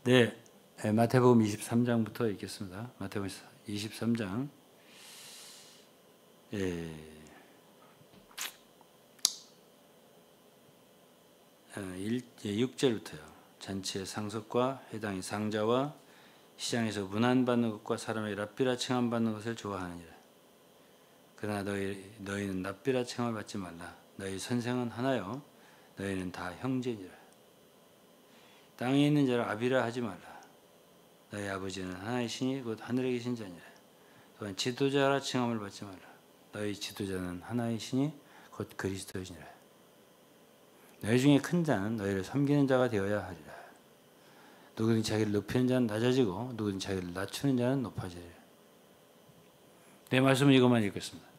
네, 마태복음 23장부터 읽겠습니다. 마태복음 23장 6절부터요. 잔치의 상속과 회당의 상자와 시장에서 문안받는 것과 사람의 랍비라 칭함받는 것을 좋아하느니라. 그러나 너희는 랍비라 칭함을 받지 말라. 너희 선생은 하나요 너희는 다 형제니라. 땅에 있는 자를 아비라 하지 말라. 너희 아버지는 하나이시니 곧 하늘에 계신 자니라. 또한 지도자라 칭함을 받지 말라. 너희 지도자는 하나이시니 곧 그리스도이시니라. 너희 중에 큰 자는 너희를 섬기는 자가 되어야 하리라. 누구든지 자기를 높이는 자는 낮아지고 누구든지 자기를 낮추는 자는 높아지리라. 내 말씀은 이것만 읽겠습니다.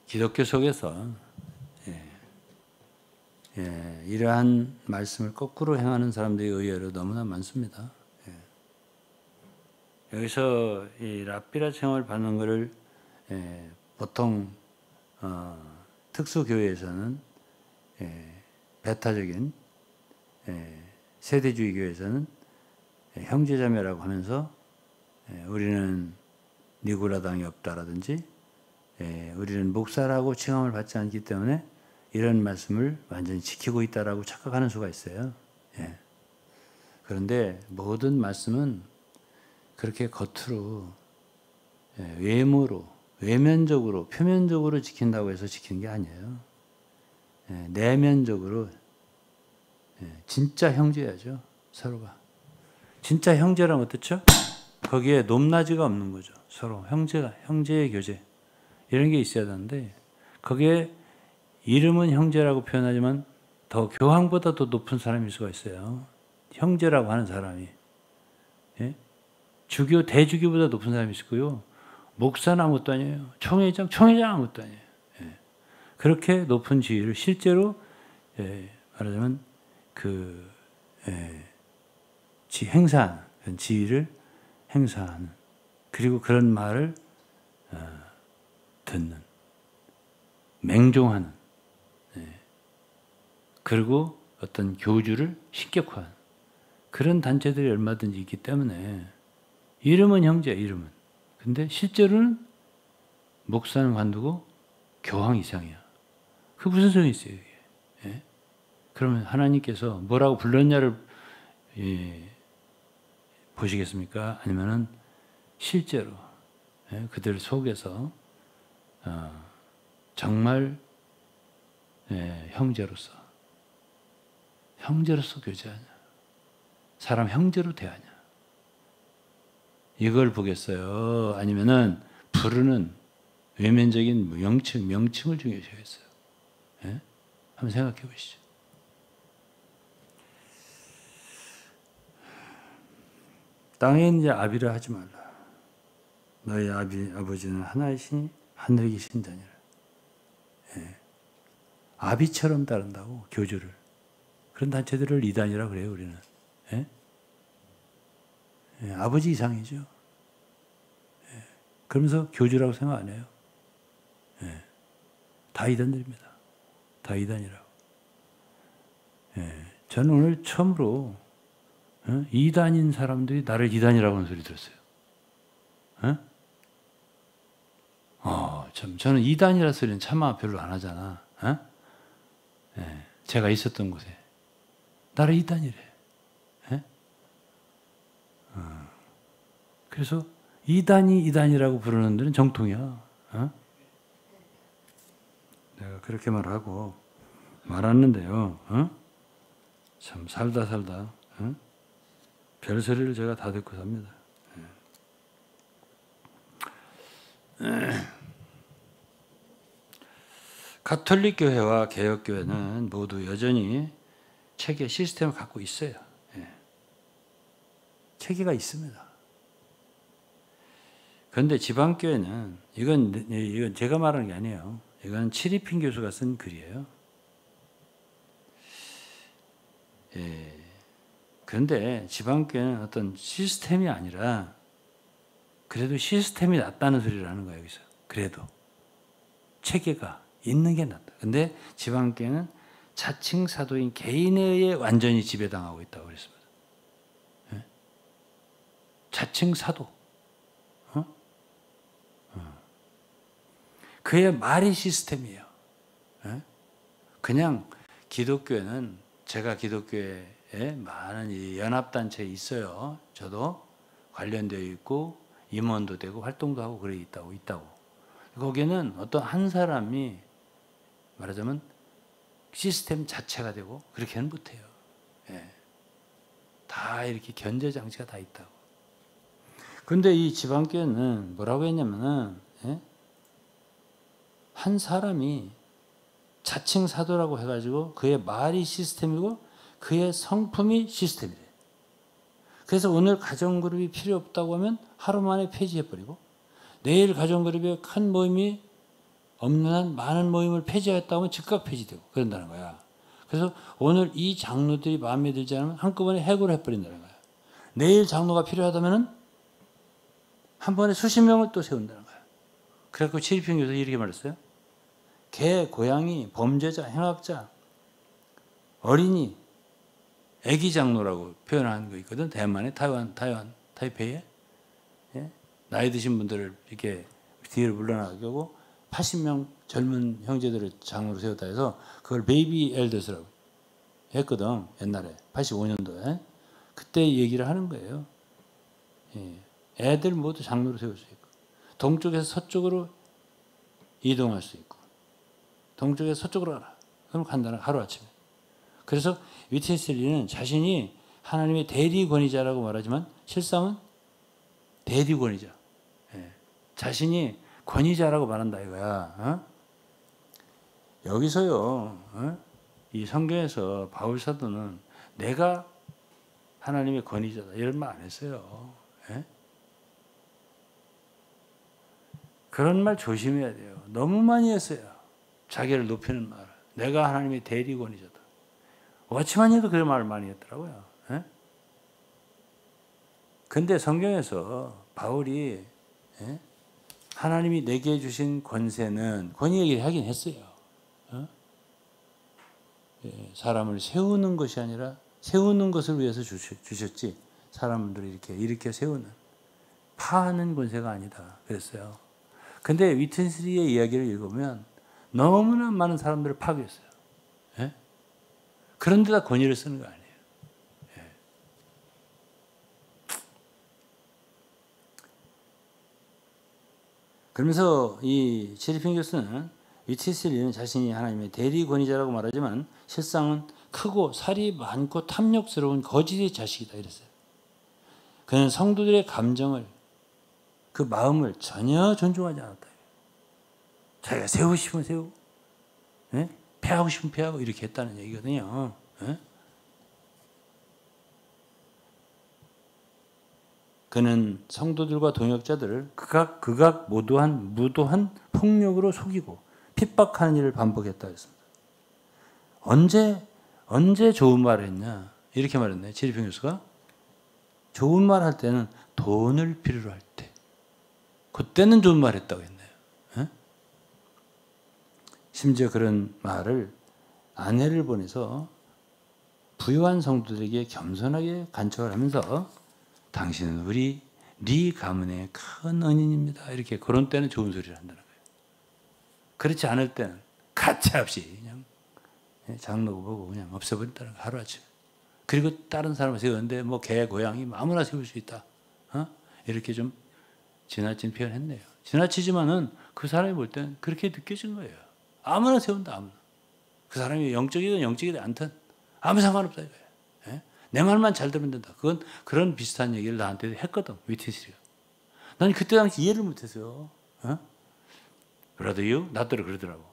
기독교 속에서 이러한 말씀을 거꾸로 행하는 사람들이 의외로 너무나 많습니다. 여기서 이 랍비라 칭함을 받는 것을 보통 특수교회에서는 배타적인 세대주의 교회에서는 형제자매라고 하면서 우리는 니고라당이 없다라든지 우리는 목사라고 칭함을 받지 않기 때문에 이런 말씀을 완전히 지키고 있다라고 착각하는 수가 있어요. 그런데 모든 말씀은 그렇게 겉으로 외모로 외면적으로 표면적으로 지킨다고 해서 지키는 게 아니에요. 내면적으로 진짜 형제야죠. 서로가. 진짜 형제라면 어떻죠? 거기에 높낮이가 없는 거죠. 서로 형제의 교제 이런 게 있어야 되는데 거기에 이름은 형제라고 표현하지만 더 교황보다 더 높은 사람일 수가 있어요. 형제라고 하는 사람이. 대주교보다 높은 사람이 있고요. 목사는 아무것도 아니에요. 총회장 아무것도 아니에요. 그렇게 높은 지위를 실제로 말하자면 행사하는 그런 지위를 행사하는 그리고 그런 말을 듣는 맹종하는 그리고 어떤 교주를 신격화하는 그런 단체들이 얼마든지 있기 때문에 이름은 형제야, 이름은. 근데 실제로는 목사는 관두고 교황 이상이야. 그 무슨 소용이 있어요, 이게? 그러면 하나님께서 뭐라고 불렀냐를 보시겠습니까? 아니면은 실제로 그들 속에서 정말 형제로서 교제하냐? 사람 형제로 대하냐? 이걸 보겠어요? 아니면은 부르는 외면적인 명칭을 중요시하겠어요? 한번 생각해 보시죠. 땅에 있는 자 아비라 하지 말라. 너희 아버지는 하나이시니 하늘에 계신 자니라. 아비처럼 따른다고 교주를. 그런 단체들을 이단이라고 그래요, 우리는. 아버지 이상이죠. 그러면서 교주라고 생각 안 해요. 다 이단들입니다. 다 이단이라고. 저는 오늘 처음으로 이단인 사람들이 나를 이단이라고 하는 소리 들었어요. 참, 저는 이단이라 소리는 차마 별로 안 하잖아. 제가 있었던 곳에. 나를 이단이래. 그래서 이단이라고 부르는 데는 정통이야. 내가 그렇게 말하고 말았는데요. 참 살다 별소리를 제가 다 듣고 삽니다. 가톨릭 교회와 개혁 교회는 모두 여전히 체계 시스템을 갖고 있어요. 체계가 있습니다. 그런데 지방교회는 이건 제가 말하는 게 아니에요. 이건 치리핀 교수가 쓴 글이에요. 그런데 지방교회는 어떤 시스템이 아니라 그래도 시스템이 낫다는 소리를 하는 거예요. 여기서. 그래도 체계가 있는 게 낫다. 근데 지방교회는 자칭 사도인 개인에 의해 완전히 지배당하고 있다고 그랬습니다. 예? 자칭 사도. 그의 말이 시스템이에요. 예? 그냥 기독교에는 제가 기독교에 많은 이 연합단체에 있어요. 저도 관련되어 있고 임원도 되고 활동도 하고 그래 있다고. 거기는 어떤 한 사람이 말하자면 시스템 자체가 되고 그렇게는 못해요. 예. 다 이렇게 견제 장치가 다 있다고. 그런데 이 지방교회는 뭐라고 했냐면은 예? 한 사람이 자칭 사도라고 해가지고 그의 말이 시스템이고 그의 성품이 시스템이래요. 그래서 오늘 가정그룹이 필요 없다고 하면 하루 만에 폐지해버리고 내일 가정그룹에 큰 모임이 없는 한 많은 모임을 폐지하겠다고 하면 즉각 폐지되고 그런다는 거야. 그래서 오늘 이 장로들이 마음에 들지 않으면 한꺼번에 해고를 해버린다는 거야. 내일 장로가 필요하다면 한 번에 수십 명을 또 세운다는 거야. 그래서 최리평 교수가 이렇게 말했어요. 개, 고양이, 범죄자, 행악자, 어린이, 애기 장로라고 표현하는 거 있거든. 대만에, 타이페이에. 예? 나이 드신 분들을 이렇게 뒤를 물러나게 하고 80명 젊은 형제들을 장로로 세웠다 해서 그걸 베이비 엘더스라고 했거든. 옛날에 85년도에. 그때 얘기를 하는 거예요. 예. 애들 모두 장로로 세울 수 있고 동쪽에서 서쪽으로 이동할 수 있고 동쪽에서 서쪽으로 가라. 그럼 간다는 하루아침에. 그래서 위트니스리는 자신이 하나님의 대리권위자라고 말하지만 실상은 대리권위자. 예. 자신이 권위자라고 말한다 이거야. 어? 여기서요. 이 성경에서 바울 사도는 내가 하나님의 권위자다 이런 말 안 했어요. 예? 그런 말 조심해야 돼요. 너무 많이 했어요. 자기를 높이는 말. 내가 하나님의 대리권위자다. 워치만이도 그런 말을 많이 했더라고요. 예? 근데 성경에서 바울이 예? 하나님이 내게 주신 권세는 권위 얘기를 하긴 했어요. 어? 예, 사람을 세우는 것이 아니라 세우는 것을 위해서 주셨지 사람들을 이렇게 세우는 파하는 권세가 아니다 그랬어요. 근데 위튼스리의 이야기를 읽으면 너무나 많은 사람들을 파괴했어요. 예? 그런데다 권위를 쓰는 거 아니에요. 예. 그러면서 이 체리핑 교수는 위튼스리는 자신이 하나님의 대리 권위자라고 말하지만 실상은 크고 살이 많고 탐욕스러운 거짓의 자식이다 이랬어요. 그는 성도들의 감정을 그 마음을 전혀 존중하지 않았다. 자기가 세우고 싶으면 세우고 예? 패하고 싶으면 패하고 이렇게 했다는 얘기거든요. 예? 그는 성도들과 동역자들을 극악 무도한 폭력으로 속이고 핍박하는 일을 반복했다 했습니다. 언제 좋은 말을 했냐 이렇게 말했네. 체리평 교수가 좋은 말 할 때는 돈을 필요로 할 때 그때는 좋은 말 했다고 했네요. 에? 심지어 그런 말을 아내를 보내서 부유한 성도들에게 겸손하게 간척을 하면서 당신은 네 가문의 큰 은인입니다. 이렇게 그런 때는 좋은 소리를 한다는 거예요. 그렇지 않을 때는 가차없이 그냥 장로고 보고 그냥 없애버린다는 거예요. 하루아침에. 그리고 다른 사람을 세우는데 뭐 개, 고양이 아무나 세울 수 있다. 이렇게 좀 지나친 표현했네요. 지나치지만은 그 사람이 볼 때는 그렇게 느껴진 거예요. 아무나 세운다, 아무나. 그 사람이 영적이든 영적이든 않든 아무 상관없다 이거예요. 예? 내 말만 잘 들으면 된다. 그건 그런 비슷한 얘기를 나한테 했거든, 위트니스가. 난 그때 당시 이해를 못했어요. 브라더 유 나더러 그러더라고.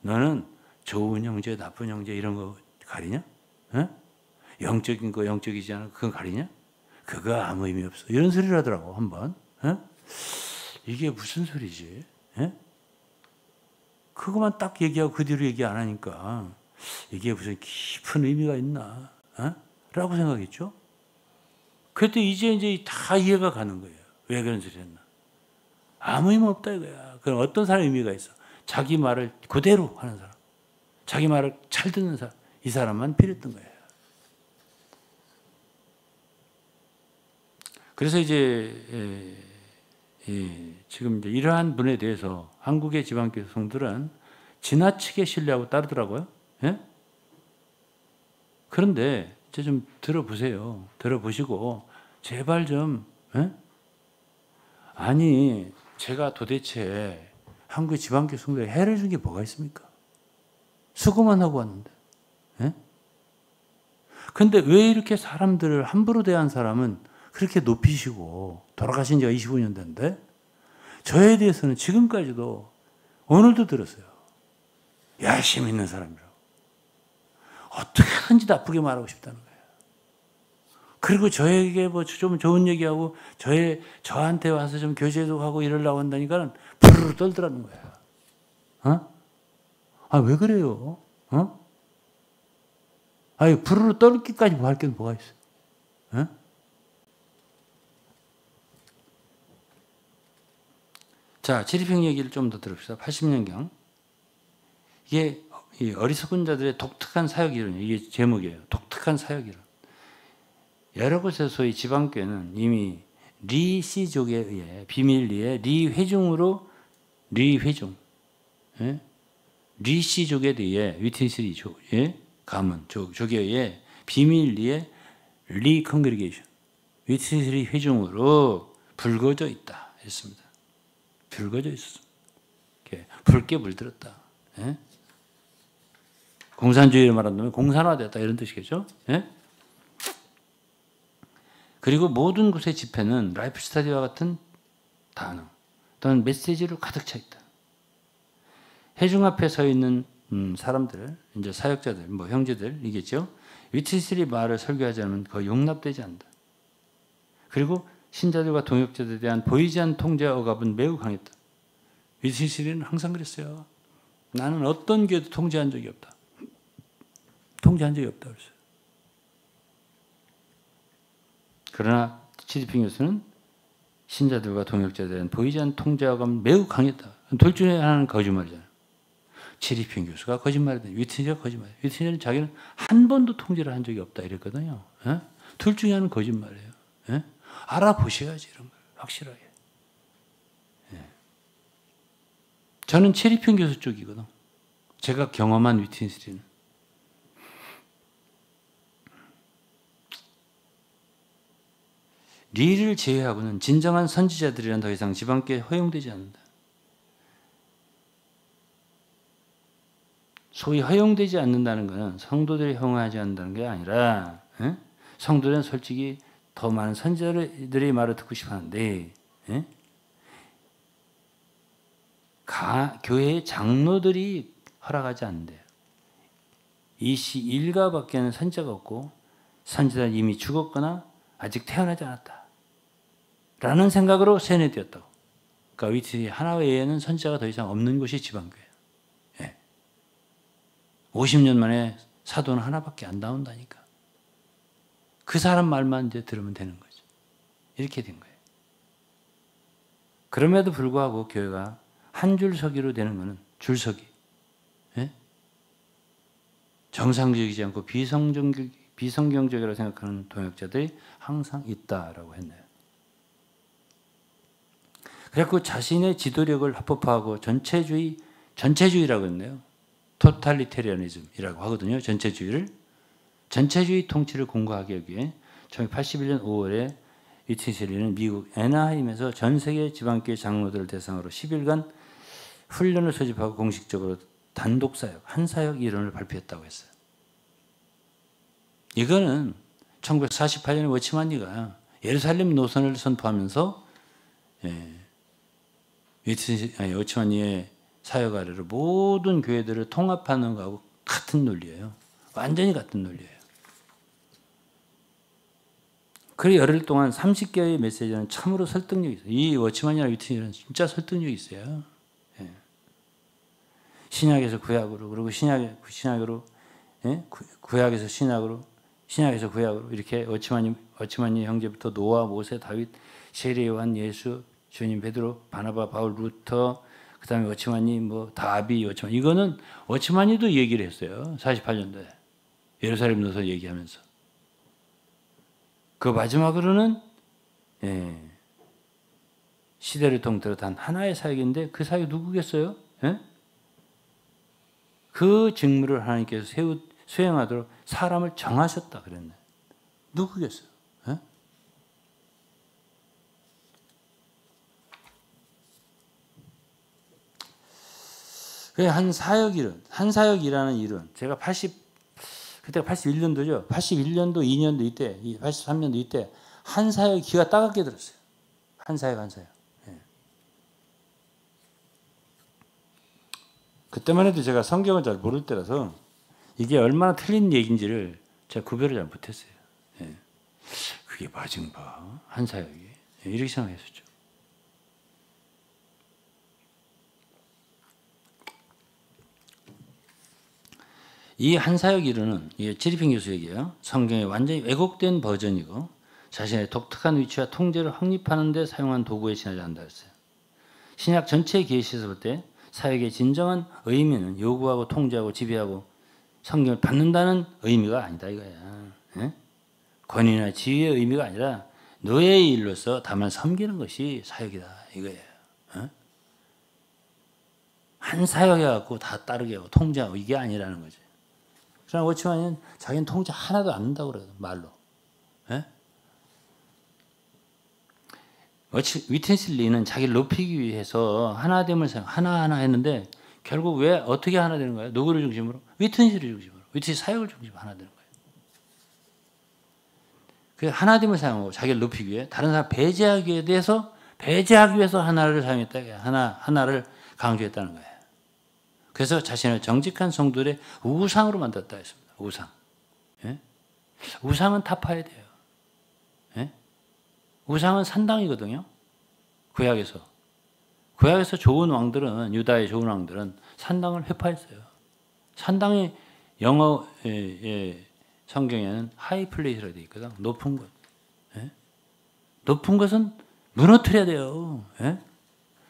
너는 좋은 형제, 나쁜 형제 이런 거 가리냐? 영적인 거 영적이지 않은 그건 가리냐? 그거 아무 의미 없어. 이런 소리를 하더라고 한번. 이게 무슨 소리지? 그것만 딱 얘기하고 그 뒤로 얘기 안 하니까 이게 무슨 깊은 의미가 있나? 라고 생각했죠. 그때 이제 다 이해가 가는 거예요. 왜 그런 소리 했나? 아무 의미 없다 이거야. 그럼 어떤 사람의 의미가 있어? 자기 말을 그대로 하는 사람. 자기 말을 잘 듣는 사람. 이 사람만 필요했던 거예요. 그래서 이제 지금 이제 이러한 분에 대해서 한국의 지방교회 성들은 지나치게 신뢰하고 따르더라고요. 예? 그런데 이제 좀 들어보세요. 들어보시고 제발 좀 아니 제가 도대체 한국의 지방교회 성도에 해를 준 게 뭐가 있습니까? 수고만 하고 왔는데. 예? 근데 왜 이렇게 사람들을 함부로 대한 사람은 그렇게 높이시고 돌아가신 지가 25년 됐는데 저에 대해서는 지금까지도 오늘도 들었어요. 열심히 있는 사람이라고. 어떻게든지 나쁘게 말하고 싶다는 거예요. 그리고 저에게 뭐 좀 좋은 얘기하고 저한테 와서 좀 교제도 하고 이러려고 한다니까 부르르 떨더라는 거예요. 아, 왜 그래요? 아니, 부르르 떨기까지 뭐 할 게 뭐가 있어요? 자, 지리평 얘기를 좀 더 들읍시다. 80년경. 이게 어리석은 자들의 독특한 사역이론이에요. 이게 제목이에요. 독특한 사역이론. 여러 곳에서 소위 지방교회는 이미 리 씨족에 의해 비밀리에 리 회중으로 리 씨족에 의해 위트니스리 가문 족에 의해 비밀리에 리 컨그리게이션 위트니스리 회중으로 불거져 있다 했습니다. 불거져 있었습니다. 붉게 물들었다. 예? 공산주의를 말한다면 공산화됐다 이런 뜻이겠죠. 예? 그리고 모든 곳의 집회는 라이프 스타디와 같은 단어 또는 메시지로 가득 차 있다. 회중 앞에 서 있는 사람들, 이제 사역자들, 뭐 형제들이겠죠. 위트니스리 말을 설교하지 않으면 거의 용납되지 않는다. 그리고 신자들과 동역자들에 대한 보이지 않는 통제와 억압은 매우 강했다. 위트니스리는 항상 그랬어요. 나는 어떤 교회도 통제한 적이 없다. 통제한 적이 없다 그랬어요. 그러나 치디핑 교수는 신자들과 동역자들에 대한 보이지 않는 통제와 억압은 매우 강했다. 둘 중에 하나는 거짓말이잖아요. 치디핑 교수가 거짓말이다. 위트니스리가 거짓말이에요. 위트니스리는 자기는 한 번도 통제를 한 적이 없다 이랬거든요. 둘 중에 하나는 거짓말이에요. 알아보셔야지 이런 걸 확실하게. 저는 체리평 교수 쪽이거든. 제가 경험한 위트니스리는. 리를 제외하고는 진정한 선지자들이란 더 이상 지방교회에 허용되지 않는다. 소위 허용되지 않는다는 것은 성도들이 허용하지 않는다는 게 아니라 성도들은 솔직히 더 많은 선지자들의 말을 듣고 싶어 하는데 교회의 장로들이 허락하지 않는데요. 이 시 일가밖에는 선지자가 없고 선지자는 이미 죽었거나 아직 태어나지 않았다. 라는 생각으로 세뇌되었다고. 그러니까 위트니 하나 외에는 선지자가 더 이상 없는 곳이 지방교회예요. 50년 만에 사도는 하나밖에 안 나온다니까. 그 사람 말만 이제 들으면 되는 거죠. 이렇게 된 거예요. 그럼에도 불구하고 교회가 한 줄서기로 되는 것은 줄서기. 정상적이지 않고 비성경적이라고 생각하는 동역자들이 항상 있다라고 했네요. 그래서 자신의 지도력을 합법화하고 전체주의라고 했네요. 토탈리테리아니즘이라고 하거든요. 전체주의 통치를 공고하기 위해 1981년 5월에 위트니스리는 미국 애나하임에서 전 세계 지방교회 장로들을 대상으로 10일간 훈련을 소집하고 공식적으로 단독 사역, 한 사역 이론을 발표했다고 했어요. 이거는 1948년에 워치만니가 예루살렘 노선을 선포하면서 워치만니의 사역 아래로 모든 교회들을 통합하는 것하고 같은 논리예요. 완전히 같은 논리예요. 그리고 열흘 동안 30개의 메시지는 참으로 설득력이 있어요. 이 워치만이나 위트니스는 진짜 설득력이 있어요. 신약에서 구약으로, 그리고 신약으로, 구약에서 신약으로, 신약에서 구약으로 이렇게 워치만니 형제부터 노아, 모세, 다윗, 세례, 요한, 예수, 주님, 베드로, 바나바, 바울, 루터, 그 다음에 워치만니, 다비, 워치만. 이거는 워치만니도 얘기를 했어요. 48년도에. 예루살렘노서 얘기하면서. 그 마지막으로는 시대를 통틀어 단 하나의 사역인데 그 사역이 누구겠어요? 그 직무를 하나님께서 수행하도록 사람을 정하셨다 그랬네. 누구겠어요? 한 사역이라는 일은 제가 그때가 81년도죠. 81년도, 2년도 이때, 83년도 이때 한 사역이 기가 따갑게 들었어요. 한 사역. 그때만 해도 제가 성경을 잘 모를 때라서 이게 얼마나 틀린 얘기인지를 제가 구별을 잘 못했어요. 그게 맞은가? 한 사역이. 이렇게 생각했었죠. 이 한 사역 이론은 이게 지리핑 교수 얘기예요. 성경의 완전히 왜곡된 버전이고 자신의 독특한 위치와 통제를 확립하는 데 사용한 도구에 지나지 않는다 했어요. 신약 전체의 계시에서 볼 때 사역의 진정한 의미는 요구하고 통제하고 지배하고 성경을 받는다는 의미가 아니다 이거야. 권위나 지위의 의미가 아니라 노예의 일로서 다만 섬기는 것이 사역이다 이거예요. 한 사역해갖고 다 따르게 하고 통제하고 이게 아니라는 거지. 그러나 워치만은 자기는 통제 하나도 안 한다고 그래요. 말로. 위트니스 리는 자기를 높이기 위해서 하나됨을 하나하나 했는데 결국 왜 어떻게 하나 되는 거예요? 누구를 중심으로? 위트니스를 중심으로. 위트니스 사역을 중심으로 하나 되는 거예요. 그 하나됨을 사용하고 자기를 높이기 위해 다른 사람 배제하기 위해서 하나를 사용했다. 하나를 강조했다는 거예요. 그래서 자신을 정직한 성도들의 우상으로 만들었다 했습니다. 우상. 우상은 타파해야 돼요. 우상은 산당이거든요. 구약에서 좋은 왕들은 유다의 좋은 왕들은 산당을 회파했어요. 산당이 영어 성경에는 하이 플레이스라고 되어 있거든. 높은 것. 높은 것은 무너뜨려야 돼요.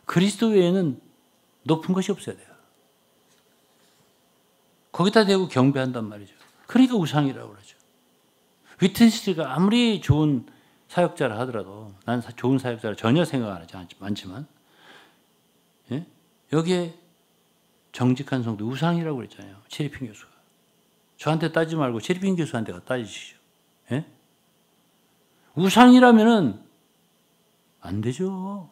그리스도 외에는 높은 것이 없어야 돼요. 거기다 대고 경배한단 말이죠. 그러니까 우상이라고 그러죠. 위트니스가 아무리 좋은 사역자를 하더라도 난 좋은 사역자를 전혀 생각 안 하지 않지만 여기에 정직한 성도 우상이라고 그랬잖아요. 체리핑 교수가. 저한테 따지지 말고 체리핑 교수한테 따지시죠. 우상이라면은 안 되죠.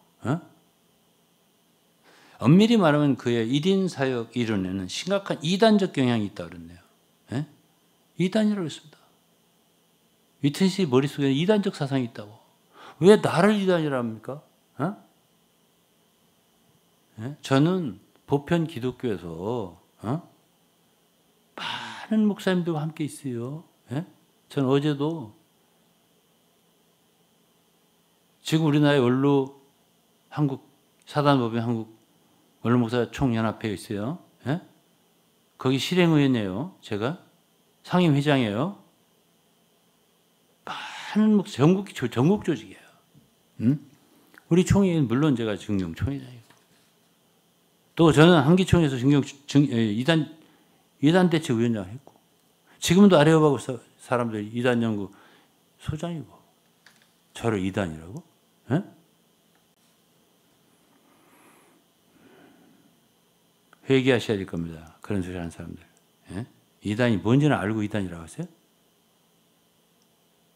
엄밀히 말하면 그의 1인 사역 이론에는 심각한 이단적 경향이 있다고 그랬네요. 이단이라고 했습니다. 위트니스 머릿속에 이단적 사상이 있다고. 왜 나를 이단이라 합니까? 저는 보편 기독교에서 많은 목사님들과 함께 있어요. 저는 어제도 지금 우리나라의 원로 한국 사단법인 한국 원로 목사 총연합회에 있어요. 거기 실행위원이에요. 제가 상임회장이에요. 많은 목사 전국 조직이에요. 우리 총회는 물론 제가 증경 총회장이고 또 저는 한기총에서 이단 대책 위원장 했고 지금도 아레오바고 사람들이 이단 연구 소장이고 저를 이단이라고? 회개하셔야 될 겁니다. 그런 소리 하는 사람들. 이단이 뭔지는 알고 이단이라고 하세요?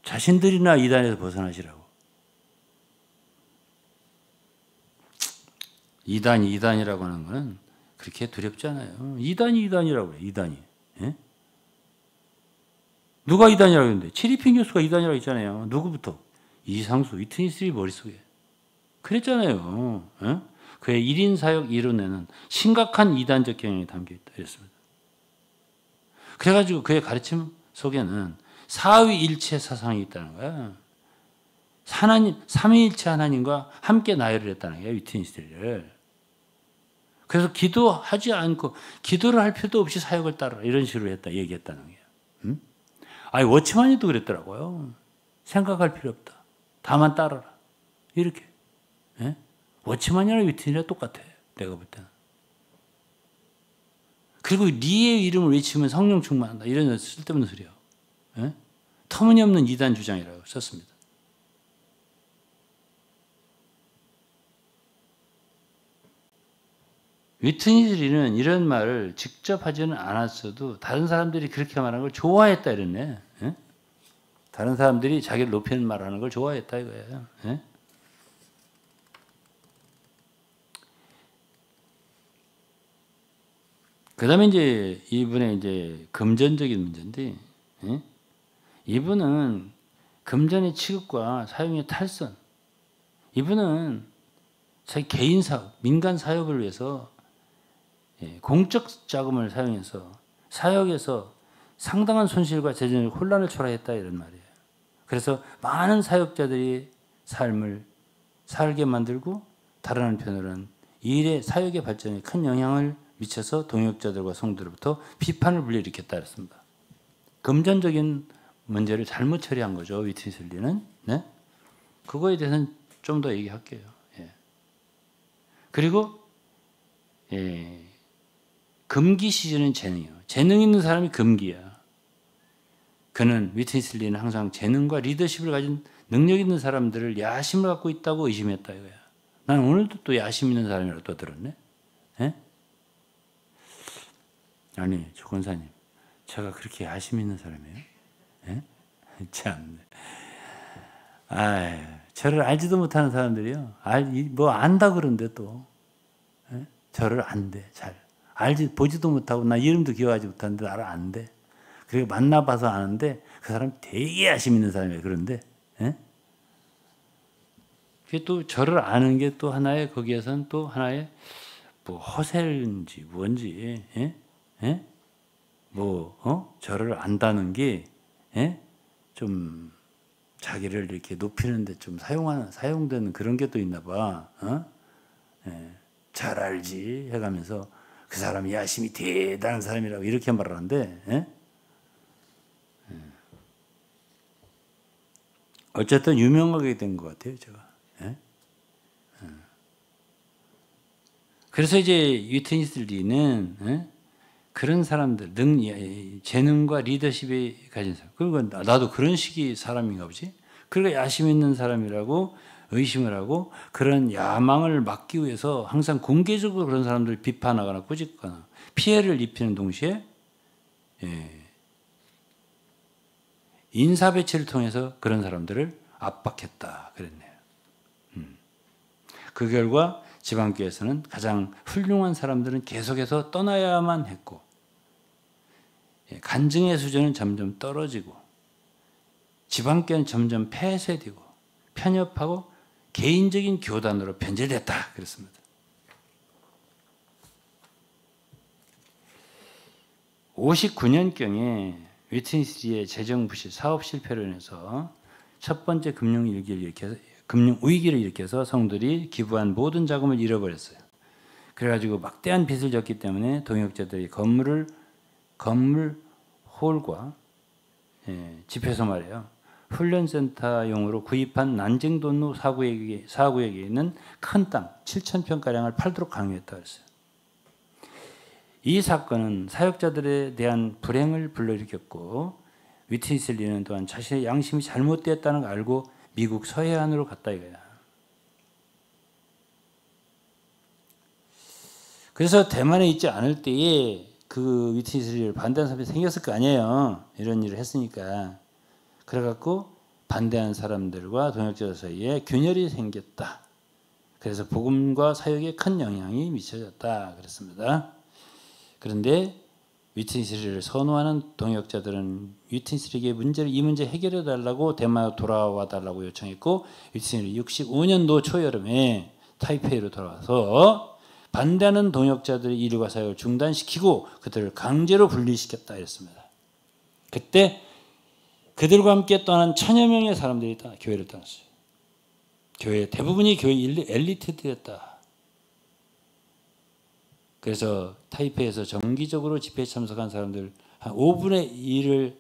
자신들이나 이단에서 벗어나시라고. 이단이라고 하는 거는 그렇게 두렵지 않아요. 이단이라고 그래요. 이단이. 누가 이단이라고 했는데? 체리핑 교수가 이단이라고 했잖아요. 누구부터? 이상수, 위트니스 머릿속에. 그랬잖아요. 그의 1인 사역 이론에는 심각한 이단적 경향이 담겨있다. 이랬습니다. 그래가지고 그의 가르침 속에는 사위일체 사상이 있다는 거야. 삼위일체 하나님과 함께 나열을 했다는 거야. 위트니스를. 그래서 기도하지 않고 기도를 할 필요도 없이 사역을 따르라. 이런 식으로 얘기했다는 거야. 아니 워치만이도 그랬더라고요. 생각할 필요 없다. 다만 따르라. 이렇게. 워치만이랑 위트니스랑 똑같아. 내가 볼 때는. 그리고 니의 이름을 외치면 성령 충만한다. 이런 쓸데없는 소리야. 예? 터무니없는 이단 주장이라고 썼습니다. 위트니스리는 이런 말을 직접 하지는 않았어도 다른 사람들이 그렇게 말하는 걸 좋아했다 이랬네. 예? 다른 사람들이 자기를 높이는 말하는 걸 좋아했다 이거예요. 예? 그다음에 이제 이분의 이제 금전적인 문제인데, 예? 이분은 금전의 취급과 사용의 탈선. 이분은 자기 개인 사업, 민간 사업을 위해서 공적 자금을 사용해서 사역에서 상당한 손실과 재정의 혼란을 초래했다 이런 말이에요. 그래서 많은 사역자들이 삶을 살게 만들고 다른 한편으로는 일의 사역의 발전에 큰 영향을 미쳐서 동역자들과 성도로부터 비판을 불러일으켰다 했습니다. 금전적인 문제를 잘못 처리한 거죠. 위트니슬리는. 네? 그거에 대해서는 좀 더 얘기할게요. 예. 그리고 금기 시즌은 재능이에요. 재능 있는 사람이 금기야. 그는 위트니슬리는 항상 재능과 리더십을 가진 능력 있는 사람들을 야심을 갖고 있다고 의심했다 이거야. 난 오늘도 또 야심 있는 사람이라고 또 들었네. 예? 아니 조건사님, 제가 그렇게 야심 있는 사람이에요? 예? 참. 저를 알지도 못하는 사람들이요. 뭐 안다 그런데 또 예? 저를 안돼 잘. 보지도 못하고 나 이름도 기억하지 못하는데 나를 안돼. 그리고 만나봐서 아는데 그 사람 되게 야심 있는 사람이에요. 그런데 예? 그게 또 저를 아는 게 또 하나의 거기에선 또 하나의 뭐 허세인지 뭔지 예? 예? 저를 안다는 게 예? 좀 자기를 이렇게 높이는데 좀 사용되는 그런 게 또 있나 봐. 예. 잘 알지 해가면서 그 사람이 야심이 대단한 사람이라고 이렇게 말하는데 예? 어쨌든 유명하게 된 것 같아요, 제가. 예? 그래서 이제 위트니스리는 예? 그런 사람들, 재능과 리더십이 가진 사람. 그리고 나도 그런 식의 사람인가 보지? 그러니까 야심 있는 사람이라고 의심을 하고 그런 야망을 막기 위해서 항상 공개적으로 그런 사람들을 비판하거나 꾸짖거나 피해를 입히는 동시에 인사배치를 통해서 그런 사람들을 압박했다 그랬네요. 그 결과 지방교회에서는 가장 훌륭한 사람들은 계속해서 떠나야만 했고 간증의 수준은 점점 떨어지고 지방교회는 점점 폐쇄되고 편협하고 개인적인 교단으로 변질됐다 그랬습니다. 59년경에 위트니스리의 재정 부실, 사업 실패로 인해서 첫 번째 금융 위기를 일으켜서 성들이 기부한 모든 자금을 잃어버렸어요. 그래가지고 막대한 빚을 졌기 때문에 동역자들이 건물 홀과 집회소 말이에요. 훈련센터용으로 구입한 난징돈루 사구역에 있는 큰 땅 7,000평가량을 팔도록 강요했다고 했어요. 이 사건은 사역자들에 대한 불행을 불러일으켰고 위트니슬리는 또한 자신의 양심이 잘못되었다는 걸 알고 미국 서해안으로 갔다 이거야. 그래서 대만에 있지 않을 때에 그 위트니스리를 반대하는 사람이 생겼을 거 아니에요. 이런 일을 했으니까. 그래갖고 반대하는 사람들과 동역자 사이에 균열이 생겼다. 그래서 복음과 사역에 큰 영향이 미쳐졌다 그랬습니다. 그런데 위트니스리를 선호하는 동역자들은 위트니스리에게 이 문제 해결해 달라고 대만으로 돌아와 달라고 요청했고 위트니스리 65년도 초여름에 타이페이로 돌아와서 반대하는 동역자들의 일과 사역을 중단시키고 그들을 강제로 분리시켰다 했습니다. 그때 그들과 함께 떠난 1000여 명의 사람들이 교회를 떠났어요. 대부분이 교회 엘리트들이었다. 그래서 타이페이에서 정기적으로 집회에 참석한 사람들 한 5분의 1을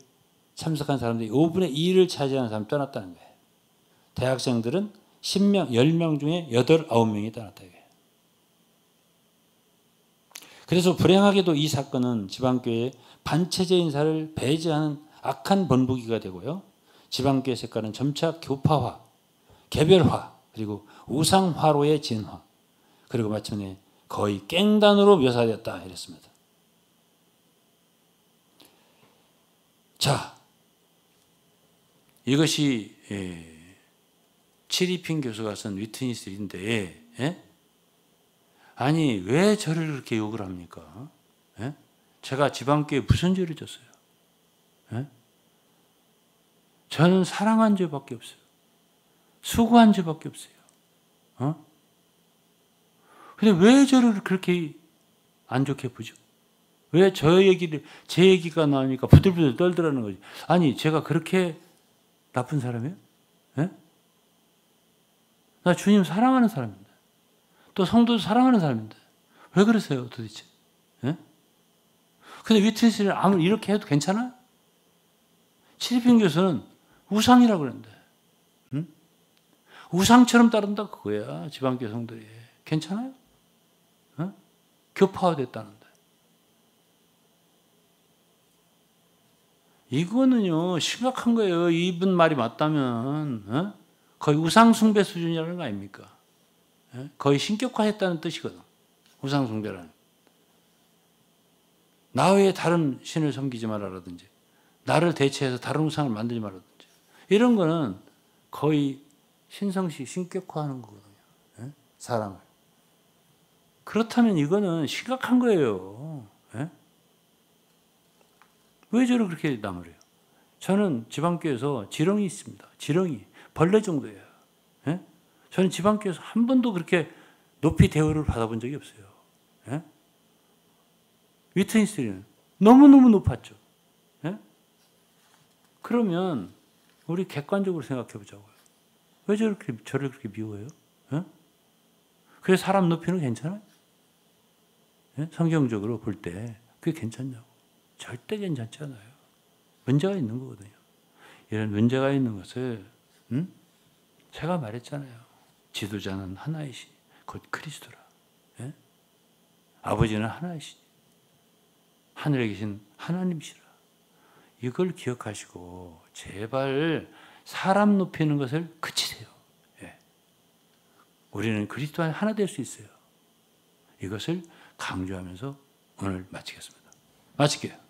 참석한 사람들이 5분의 2를 차지하는 사람이 떠났다는 거예요. 대학생들은 10명 중에 8, 9명이 떠났다. 그래서 불행하게도 이 사건은 지방교회의 반체제 인사를 배제하는 악한 본보기가 되고요. 지방교회 색깔은 점차 교파화, 개별화, 그리고 우상화로의 진화, 그리고 마침내 거의 깽단으로 묘사되었다 이랬습니다. 자, 이것이 치리핀 교수가 쓴 위트니스인데, 아니 왜 저를 그렇게 욕을 합니까? 제가 지방교회에 무슨 죄를 졌어요? 저는 사랑한 죄밖에 없어요. 수고한 죄밖에 없어요. 근데 왜 저를 그렇게 안 좋게 보죠? 왜 제 얘기가 나오니까 부들부들 떨더라는 거지. 아니, 제가 그렇게 나쁜 사람이에요? 나 주님 사랑하는 사람인데. 또 성도도 사랑하는 사람인데. 왜 그러세요, 도대체? 근데 위트니스를 아무리 이렇게 해도 괜찮아요? 치리핀 교수는 우상이라고 그러는데. 우상처럼 따른다 그거야, 지방교회 성도들이. 괜찮아요? 교파화됐다는데. 이거는요, 심각한 거예요. 이분 말이 맞다면, 거의 우상숭배 수준이라는 거 아닙니까? 거의 신격화했다는 뜻이거든. 우상숭배라는. 나 외에 다른 신을 섬기지 말아라든지, 나를 대체해서 다른 우상을 만들지 말아라든지. 이런 거는 거의 신성시, 신격화하는 거거든요. 사람을. 그렇다면 이거는 심각한 거예요. 왜 저를 그렇게 남을 해요? 저는 지방교회에서 지렁이 있습니다. 지렁이. 벌레 정도예요. 저는 지방교회에서 한 번도 그렇게 높이 대우를 받아본 적이 없어요. 위트니스는 너무너무 높았죠. 그러면 우리 객관적으로 생각해 보자고요. 왜 저를 그렇게 미워해요? 그래서 사람 높이는 괜찮아요? 성경적으로 볼 때 그게 괜찮냐고. 절대 괜찮지 않아요. 문제가 있는 거거든요. 이런 문제가 있는 것을 제가 말했잖아요. 지도자는 하나이시니 곧 그리스도라. 아버지는 하나이시니 하늘에 계신 하나님이시라. 이걸 기억하시고 제발 사람 높이는 것을 그치세요. 우리는 그리스도 안에 하나 될 수 있어요. 이것을 강조하면서 오늘 마치겠습니다. 마칠게요.